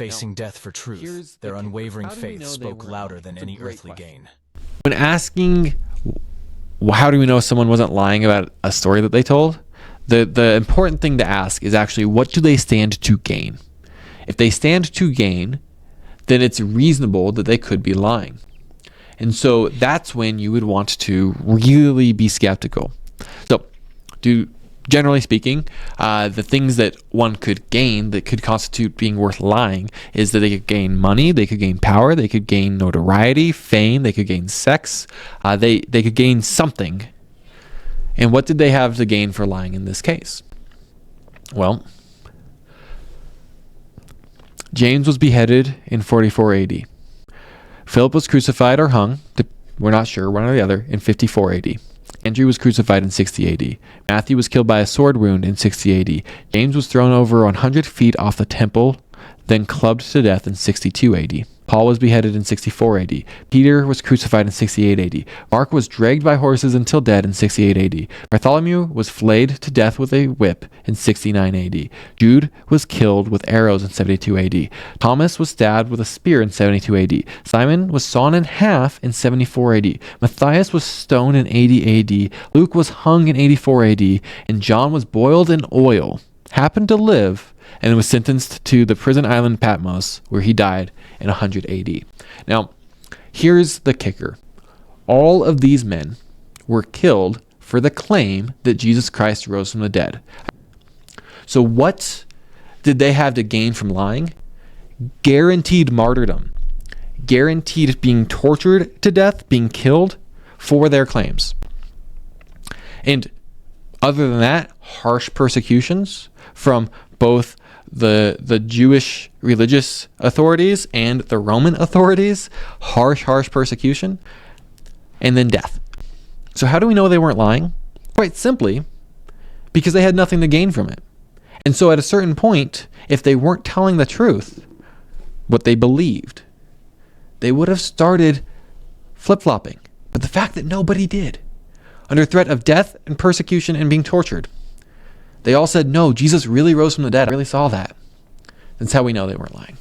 facing death for truth, their unwavering faith spoke louder than any earthly gain. When asking, how do we know someone wasn't lying about a story that they told? The important thing to ask is actually, what do they stand to gain? If they stand to gain, then it's reasonable that they could be lying. And so that's when you would want to really be skeptical. So, generally speaking, the things that one could gain that could constitute being worth lying is that they could gain money, they could gain power, they could gain notoriety, fame, they could gain sex, they could gain something. And what did they have to gain for lying in this case? Well, James was beheaded in 44 AD. Philip was crucified or hung, we're not sure, one or the other, in 54 AD. Andrew was crucified in 60 AD. Matthew was killed by a sword wound in 60 AD. James was thrown over 100 feet off the temple, then clubbed to death in 62 AD. Paul was beheaded in 64 AD. Peter was crucified in 68 AD. Mark was dragged by horses until dead in 68 AD. Bartholomew was flayed to death with a whip in 69 AD. Jude was killed with arrows in 72 AD. Thomas was stabbed with a spear in 72 AD. Simon was sawn in half in 74 AD. Matthias was stoned in 80 AD. Luke was hung in 84 AD. And John was boiled in oil, happened to live, and was sentenced to the prison island Patmos, where he died in 100 AD. Now, here's the kicker. All of these men were killed for the claim that Jesus Christ rose from the dead. So what did they have to gain from lying? Guaranteed martyrdom. Guaranteed being tortured to death, being killed for their claims. And other than that, harsh persecutions from both the Jewish religious authorities and the Roman authorities, harsh persecution, and then death. So how do we know they weren't lying? Quite simply, because they had nothing to gain from it. And so at a certain point, if they weren't telling the truth, what they believed, they would have started flip-flopping. But the fact that nobody did, under threat of death and persecution and being tortured, they all said, no, Jesus really rose from the dead. I really saw that. That's how we know they weren't lying.